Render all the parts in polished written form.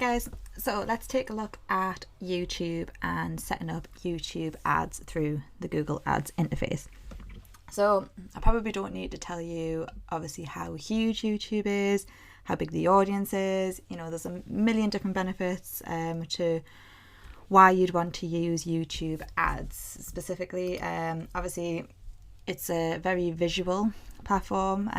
guys, so let's take a look at YouTube and setting up YouTube ads through the Google Ads interface. So I probably don't need to tell you obviously how huge YouTube is, how big the audience is. You know, there's a million different benefits to why you'd want to use YouTube ads specifically. Obviously it's a very visual platform.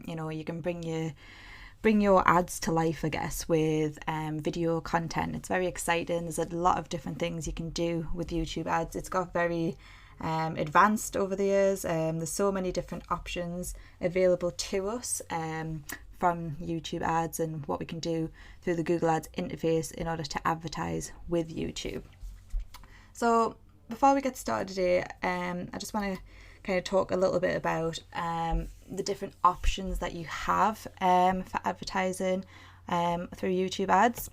You know, you can bring your ads to life, I guess, with video content. It's very exciting. There's a lot of different things you can do with YouTube ads. It's got very advanced over the years. There's so many different options available to us from YouTube ads and what we can do through the Google Ads interface in order to advertise with YouTube. So before we get started today, I just want to kind of talk a little bit about the different options that you have for advertising through YouTube ads.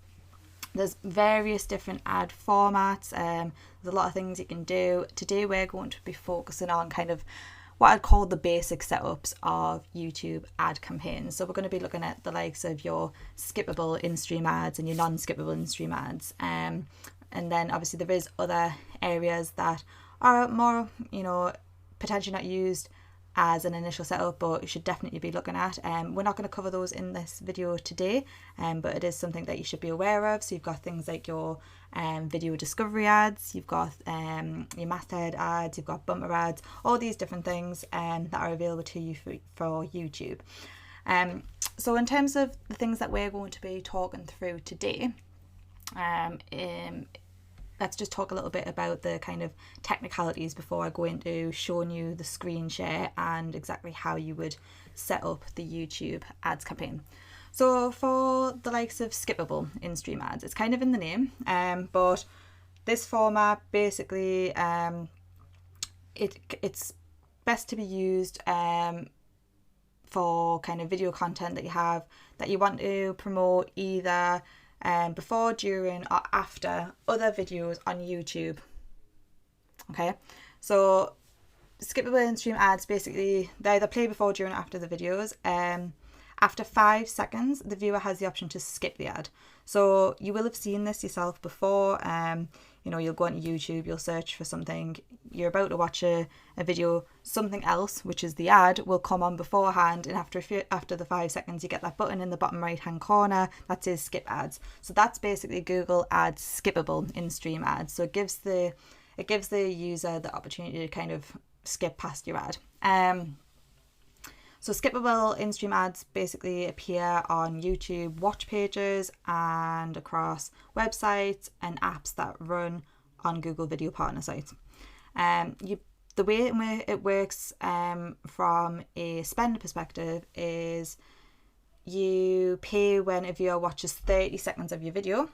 There's various different ad formats. There's a lot of things you can do. Today we're going to be focusing on kind of what I'd call the basic setups of YouTube ad campaigns. So we're going to be looking at the likes of your skippable in-stream ads and your non-skippable in-stream ads. And then obviously there is other areas that are more, you know, potentially not used as an initial setup, but you should definitely be looking at. We're not going to cover those in this video today, but it is something that you should be aware of. So you've got things like your video discovery ads, you've got your masthead ads, you've got bumper ads, all these different things that are available to you for YouTube. So in terms of the things that we're going to be talking through today, let's just talk a little bit about the kind of technicalities before I go into showing you the screen share and exactly how you would set up the YouTube ads campaign. So for the likes of skippable in-stream ads, it's kind of in the name, but this format basically, it's best to be used for kind of video content that you have that you want to promote either before, during or after other videos on YouTube. Okay, so skippable in-stream ads, basically they either play before, during or after the videos. After 5 seconds the viewer has the option to skip the ad. So you will have seen this yourself before. You know, you'll go onto YouTube, you'll search for something, you're about to watch a video, something else, which is the ad, will come on beforehand, and after the 5 seconds you get that button in the bottom right hand corner that says skip ads. So that's basically Google Ads skippable in-stream ads. So it gives the user the opportunity to kind of skip past your ad. So skippable in-stream ads basically appear on YouTube watch pages and across websites and apps that run on Google Video Partner sites. The way it works from a spend perspective is you pay when a viewer watches 30 seconds of your video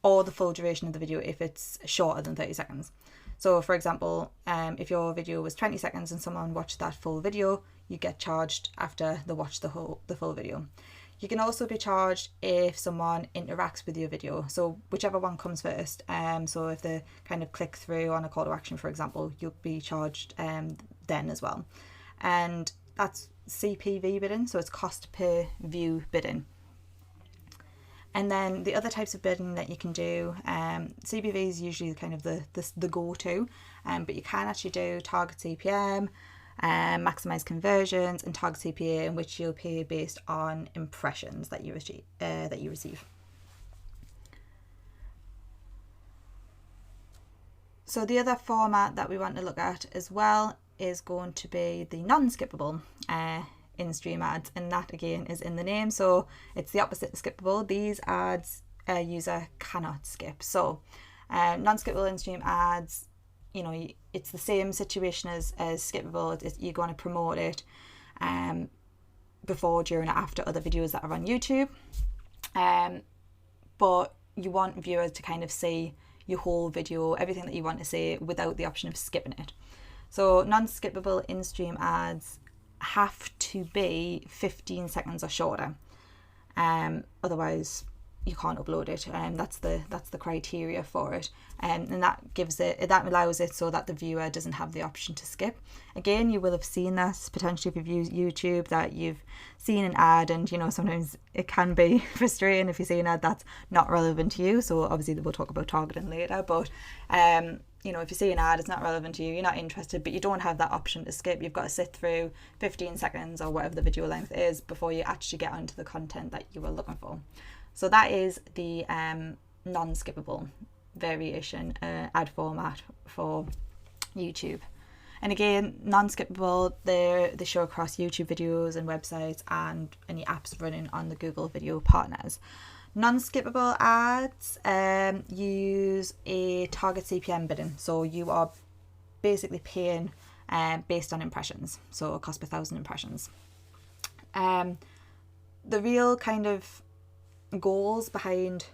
or the full duration of the video if it's shorter than 30 seconds. So for example, if your video was 20 seconds and someone watched that full video, you get charged after they watch the full video. You can also be charged if someone interacts with your video, so whichever one comes first. So if they kind of click through on a call to action, for example, you'll be charged then as well. And that's CPV bidding, so it's cost per view bidding. And then the other types of bidding that you can do, CPV is usually kind of the go-to, but you can actually do target CPM, maximize conversions, and target CPA, in which you'll pay based on impressions that you receive. So the other format that we want to look at as well is going to be the non-skippable in-stream ads, and that again is in the name, so it's the opposite of skippable. These ads a user cannot skip. So non-skippable in-stream ads, you know, it's the same situation as skippable. You're going to promote it before, during or after other videos that are on YouTube, but you want viewers to kind of see your whole video, everything that you want to see, without the option of skipping it. So non-skippable in-stream ads have to be 15 seconds or shorter. Otherwise you can't upload it, and that's the criteria for it, and that allows it so that the viewer doesn't have the option to skip. Again, you will have seen that potentially if you've used YouTube, that you've seen an ad, and you know, sometimes it can be frustrating if you see an ad that's not relevant to you. So obviously we'll talk about targeting later, but you know, if you see an ad, it's not relevant to you, you're not interested, but you don't have that option to skip. You've got to sit through 15 seconds or whatever the video length is before you actually get onto the content that you were looking for. So that is the non-skippable variation ad format for YouTube. And again, non-skippable, they show across YouTube videos and websites and any apps running on the Google Video Partners. Non-skippable ads use a target CPM bidding. So you are basically paying based on impressions. So a cost per 1,000 impressions. The real kind of goals behind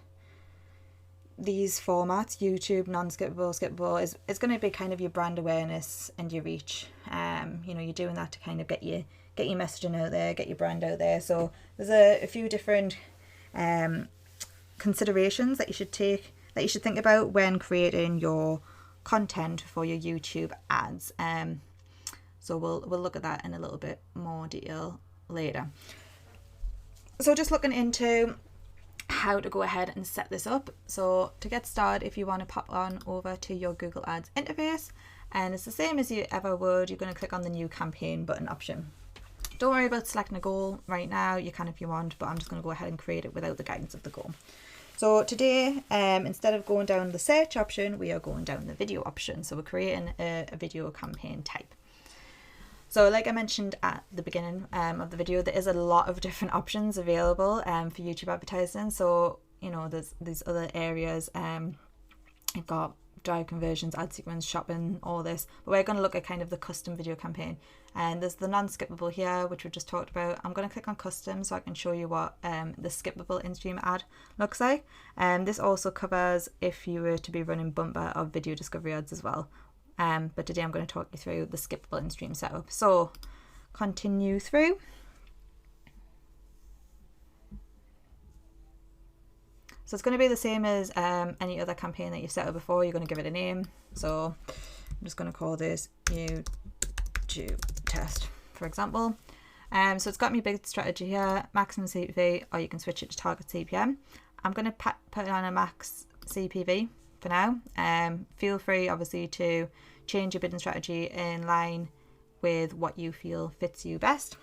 these formats, YouTube, non-skippable, skippable, is going to be kind of your brand awareness and your reach. You know, you're doing that to kind of get your messaging out there, get your brand out there. So there's a few different considerations that you should think about when creating your content for your YouTube ads. So we'll look at that in a little bit more detail later. So just looking into how to go ahead and set this up. So to get started, if you want to pop on over to your Google Ads interface, and it's the same as you ever would, you're going to click on the new campaign button option. Don't worry about selecting a goal right now, you can if you want, but I'm just going to go ahead and create it without the guidance of the goal. So today, instead of going down the search option, we are going down the video option. So we're creating a video campaign type. So like I mentioned at the beginning of the video, there is a lot of different options available for YouTube advertising. So, you know, there's these other areas. You've got drive conversions, ad sequence, shopping, all this. But we're going to look at kind of the custom video campaign. And there's the non-skippable here, which we just talked about. I'm going to click on custom so I can show you what the skippable in-stream ad looks like. This also covers if you were to be running bumper of video discovery ads as well. But today I'm going to talk you through the skippable in-stream setup. So continue through. So it's going to be the same as any other campaign that you've set up before. You're going to give it a name. So I'm just going to call this YouTube test, for example. So it's got me bid strategy here, maximum CPV, or you can switch it to target CPM. I'm going to put it on a max CPV for now. Feel free, obviously, to change your bidding strategy in line with what you feel fits you best.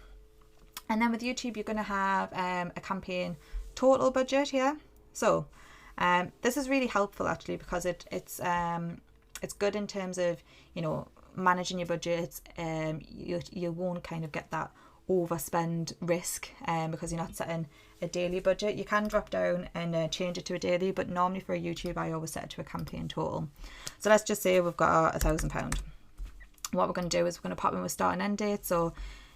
And then with YouTube, you're going to have a campaign total budget here. So this is really helpful actually, because it's good in terms of, you know, managing your budgets. You won't kind of get that overspend risk because you're not setting a daily budget. You can drop down and change it to a daily, but normally for YouTube I always set it to a campaign total. So let's just say we've got £1,000. What we're going to do is we're going to pop in with start and end date. So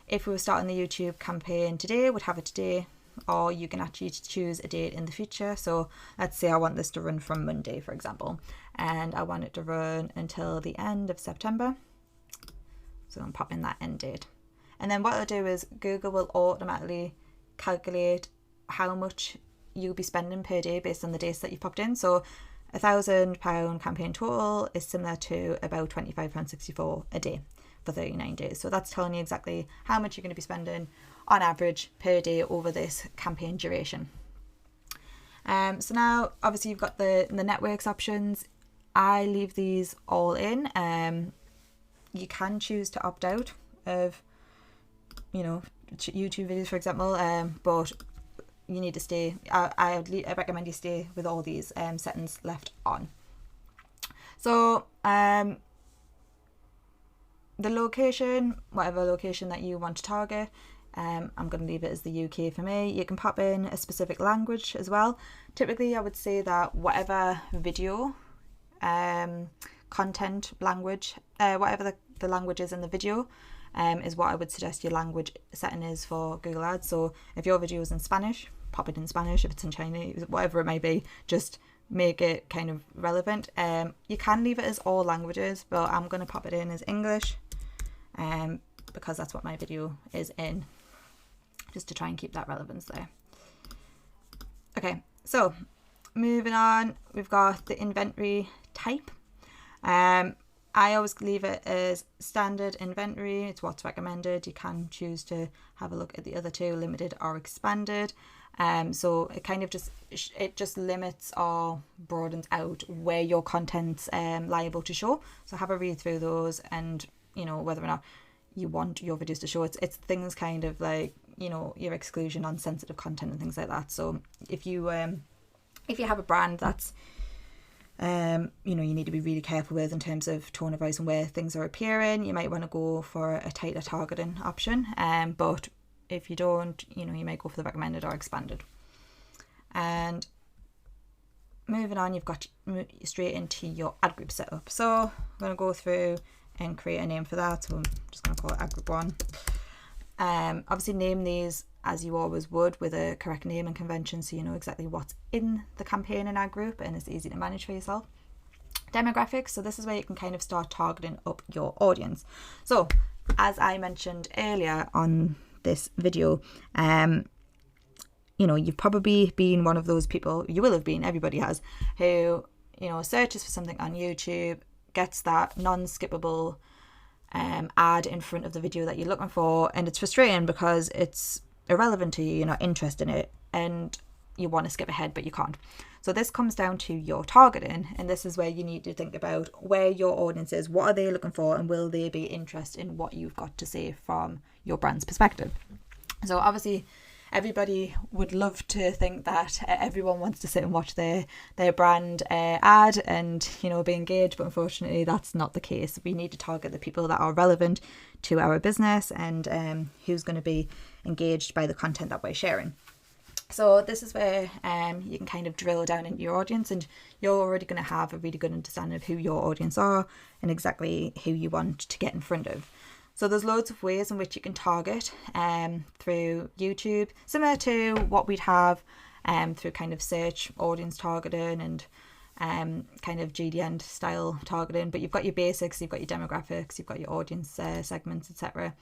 if we were starting the YouTube campaign today, we'd have it today, or you can actually choose a date in the future. So let's say I want this to run from Monday, for example, and I want it to run until the end of September. So I'm popping that end date. And then what I'll do is Google will automatically calculate how much you'll be spending per day based on the dates that you've popped in. So £1,000 campaign total is similar to about £25.64 a day for 39 days. So that's telling you exactly how much you're going to be spending on average per day over this campaign duration. So now obviously you've got the networks options. I leave these all in. You can choose to opt out of, you know, YouTube videos, for example, but you need to stay. I recommend you stay with all these settings left on. So the location, whatever location that you want to target, I'm going to leave it as the UK for me. You can pop in a specific language as well. Typically I would say that whatever video content language, whatever the language is in the video, is what I would suggest your language setting is for Google Ads. So if your video is in Spanish, pop it in Spanish. If it's in Chinese, whatever it may be, just make it kind of relevant. You can leave it as all languages, but I'm going to pop it in as English because that's what my video is in, just to try and keep that relevance there. Okay, So moving on, we've got the inventory type. I always leave it as standard inventory. It's what's recommended. You can choose to have a look at the other two, limited or expanded. So it kind of just limits or broadens out where your content's liable to show. So have a read through those, and whether or not you want your videos to show. It's things kind of like your exclusion on sensitive content and things like that. So if you have a brand that's you need to be really careful with in terms of tone of voice and where things are appearing, you might want to go for a tighter targeting option. But if you don't, you might go for the recommended or expanded. And moving on, you've got straight into your ad group setup. So I'm going to go through and create a name for that. So I'm just going to call it ad group 1. Obviously name these as you always would, with a correct name and convention, so you know exactly what's in the campaign and ad group, and it's easy to manage for yourself. Demographics, so this is where you can kind of start targeting up your audience. So as I mentioned earlier on this video, you've probably been one of those people, you will have been, everybody has, who searches for something on YouTube, gets that non-skippable ad in front of the video that you're looking for, and it's frustrating because it's irrelevant to you, you're not interested in it, and you want to skip ahead but you can't. So this comes down to your targeting, and this is where you need to think about where your audience is, what are they looking for, and will they be interested in what you've got to say from your brand's perspective. So obviously everybody would love to think that everyone wants to sit and watch their brand ad and be engaged, but unfortunately that's not the case. We need to target the people that are relevant to our business and who's going to be engaged by the content that we're sharing. So this is where you can kind of drill down into your audience, and you're already going to have a really good understanding of who your audience are and exactly who you want to get in front of. So there's loads of ways in which you can target through YouTube, similar to what we'd have through kind of search audience targeting and kind of GDN style targeting. But you've got your basics, you've got your demographics, you've got your audience segments, etc.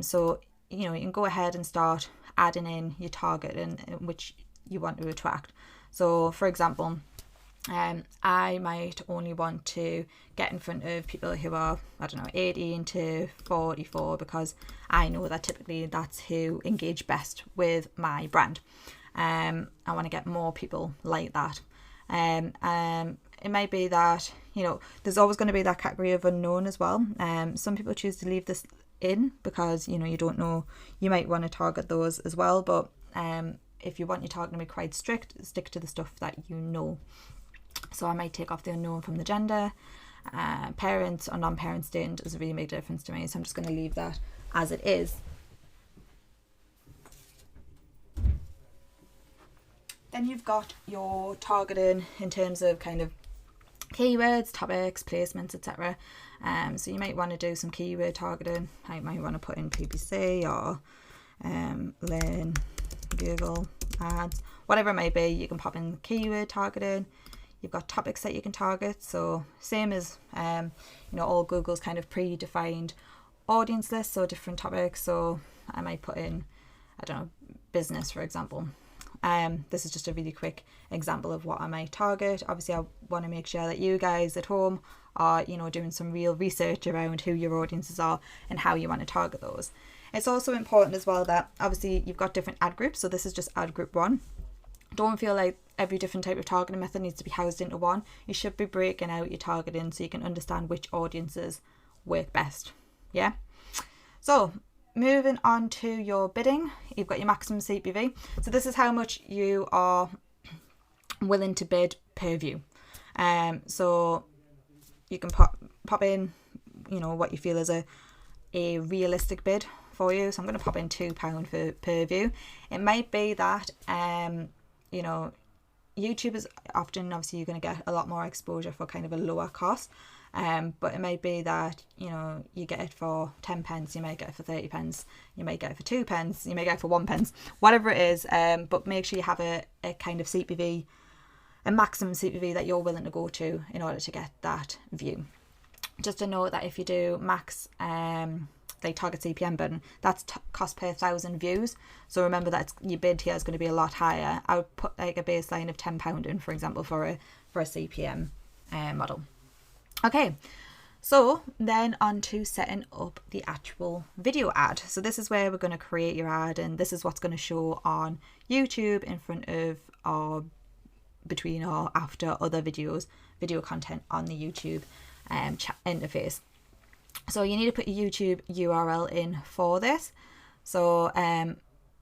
So you can go ahead and start adding in your target in which you want to attract. So for example, I might only want to get in front of people who are, 18 to 44, because I know that typically that's who engage best with my brand. I want to get more people like that. It might be that, there's always going to be that category of unknown as well. Some people choose to leave this in because, you don't know, you might want to target those as well. But if you want your targeting to be quite strict, stick to the stuff that you know. So I might take off the unknown from the gender. Parents or non-parent student doesn't really make a difference to me, so I'm just going to leave that as it is. Then you've got your targeting in terms of kind of keywords, topics, placements, etc. So you might want to do some keyword targeting. I might want to put in PPC or learn Google ads, whatever it may be. You can pop in keyword targeting. You've got topics that you can target. So same as all Google's kind of predefined audience lists, so different topics. So I might put in, business, for example. This is just a really quick example of what I might target. Obviously I want to make sure that you guys at home are doing some real research around who your audiences are and how you want to target those. It's also important as well that obviously you've got different ad groups, so this is just ad group 1. Don't feel like every different type of targeting method needs to be housed into one. You should be breaking out your targeting so you can understand which audiences work best. Yeah. So moving on to your bidding, you've got your maximum CPV. So this is how much you are willing to bid per view. So you can pop in, what you feel is a realistic bid for you. So I'm going to pop in £2 for per view. It might be that YouTube is often, obviously you're going to get a lot more exposure for kind of a lower cost, but it might be that you get it for 10 pence, you might get it for 30 pence, you might get it for 2 pence, you may get it for 1 pence, whatever it is. But make sure you have a kind of CPV, a maximum CPV that you're willing to go to in order to get that view. Just to note that if you do max like target CPM button, that's cost per 1,000 views. So remember that your bid here is going to be a lot higher. I would put like a baseline of £10 in, for example, for a CPM model. Okay, so then on to setting up the actual video ad. So this is where we're going to create your ad, and this is what's going to show on YouTube in front of or between or after other video content on the YouTube interface. So you need to put your YouTube URL in for this. So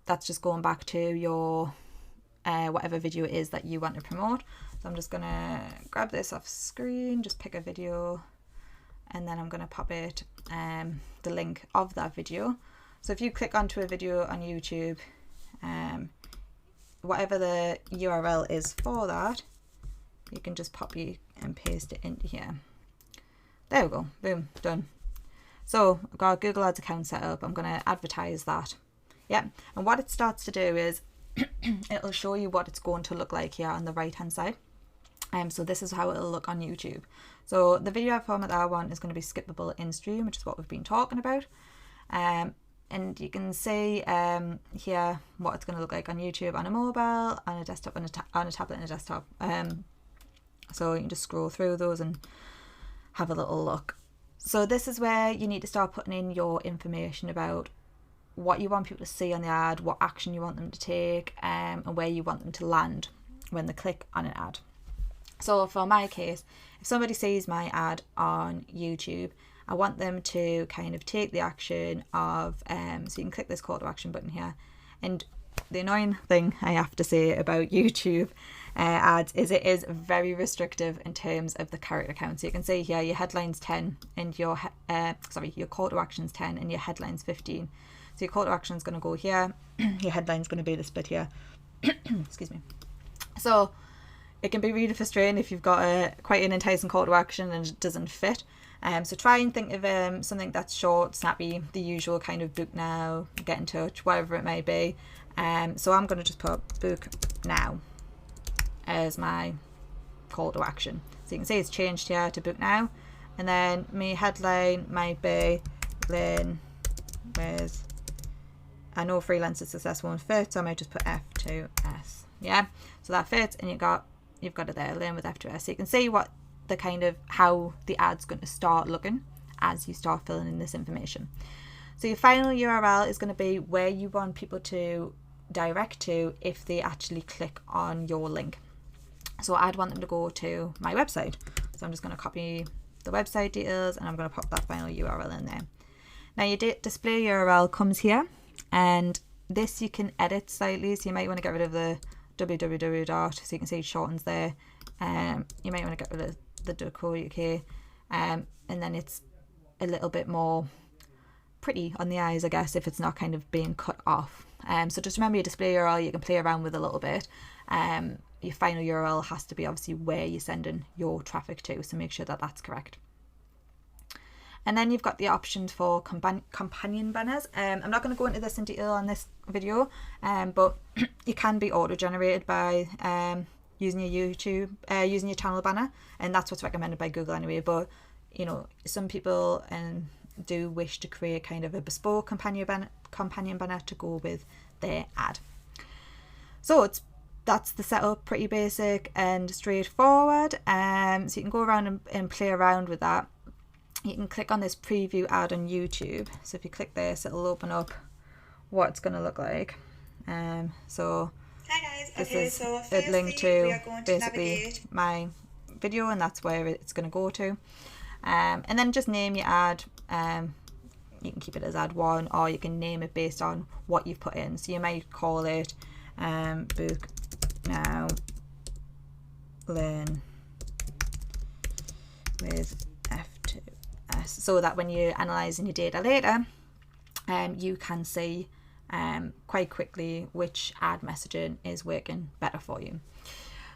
that's just going back to your whatever video it is that you want to promote. So I'm just gonna grab this off screen, just pick a video, and then I'm gonna pop it the link of that video. So if you click onto a video on YouTube, whatever the URL is for that, you can just copy and paste it into here. There we go, boom, done. So I've got a Google Ads account set up. I'm going to advertise that. Yeah, and what it starts to do is it'll show you what it's going to look like here on the right hand side. So this is how it'll look on YouTube. So the video format that I want is going to be skippable in stream, which is what we've been talking about. And you can see here what it's going to look like on YouTube, on a mobile, on a desktop, on a tablet and a desktop. So you can just scroll through those and have a little look. So this is where you need to start putting in your information about what you want people to see on the ad, what action you want them to take, and where you want them to land when they click on an ad. So for my case, if somebody sees my ad on YouTube, I want them to kind of take the action of, so you can click this call to action button here. And the annoying thing I have to say about YouTube ads is it is very restrictive in terms of the character count. So you can see here your headline's 10 and your call to action's 10 and your headline's 15. So your call to action is going to go here, your headline's going to be this bit here. Excuse me. So it can be really frustrating if you've got quite an enticing call to action and it doesn't fit. So try and think of something that's short, snappy, the usual kind of book now, get in touch, whatever it may be. So I'm going to just put book now as my call to action. So you can see it's changed here to book now. And then my headline might be Lynn with, I know freelancer success won't fit, so I might just put F2S. Yeah, so that fits, and you've got it there, Lynn with F2S. So you can see what the kind of how the ad's going to start looking as you start filling in this information. So your final URL is going to be where you want people to direct to if they actually click on your link. So I'd want them to go to my website. So I'm just going to copy the website details and I'm going to pop that final URL in there. Now your display URL comes here, and this you can edit slightly. So you might want to get rid of the www dot, so you can see it shortens there. You might want to get rid of the .co.uk, and then it's a little bit more pretty on the eyes, I guess, if it's not kind of being cut off. So just remember your display URL, you can play around with a little bit. Your final URL has to be obviously where you're sending your traffic to, so make sure that that's correct. And then you've got the options for companion banners. I'm not going to go into this in detail on this video, but it can be auto-generated by using your YouTube, using your channel banner, and that's what's recommended by Google anyway. But you know, some people do wish to create kind of a bespoke companion banner to go with their ad. So that's the setup, pretty basic and straightforward. So you can go around and play around with that. You can click on this preview ad on YouTube. So if you click this, it'll open up what it's going to look like. So hi guys. This is a link to basically my video, and that's where it's going to go to. And then just name your ad. You can keep it as ad 1, or you can name it based on what you've put in. So you might call it book now Lynn with F2S, so that when you're analysing your data later, you can see quite quickly which ad messaging is working better for you.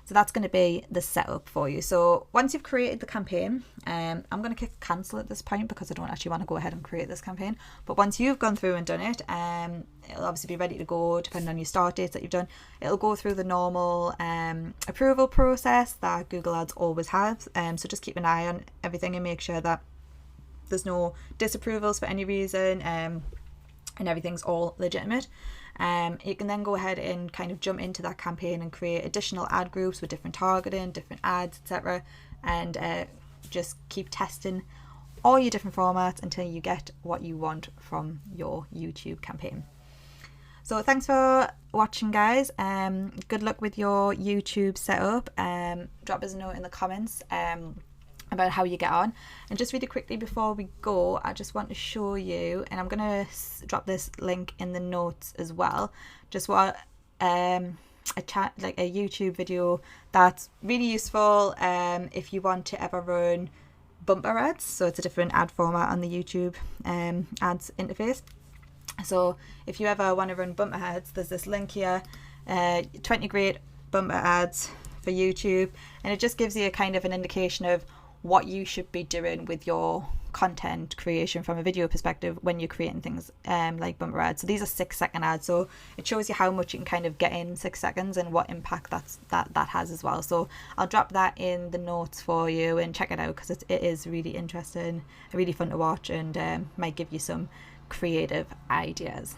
So that's going to be the setup for you. So once you've created the campaign, I'm going to click cancel at this point because I don't actually want to go ahead and create this campaign. But once you've gone through and done it, it'll obviously be ready to go depending on your start dates that you've done. It'll go through the normal approval process that Google Ads always has. So just keep an eye on everything and make sure that there's no disapprovals for any reason, and everything's all legitimate. You can then go ahead and kind of jump into that campaign and create additional ad groups with different targeting, different ads, etc., and just keep testing all your different formats until you get what you want from your YouTube campaign. So thanks for watching, guys. Good luck with your YouTube setup. Drop us a note in the comments about how you get on. And just really quickly before we go, I just want to show you, and I'm going to drop this link in the notes as well, just what a YouTube video that's really useful if you want to ever run bumper ads. So it's a different ad format on the YouTube ads interface. So if you ever want to run bumper ads, there's this link here, 20 great bumper ads for YouTube, and it just gives you a kind of an indication of what you should be doing with your content creation from a video perspective when you're creating things like bumper ads. So these are 6-second ads, so it shows you how much you can kind of get in 6 seconds and what impact that has as well. So I'll drop that in the notes for you, and check it out because it is really interesting, really fun to watch, and might give you some creative ideas.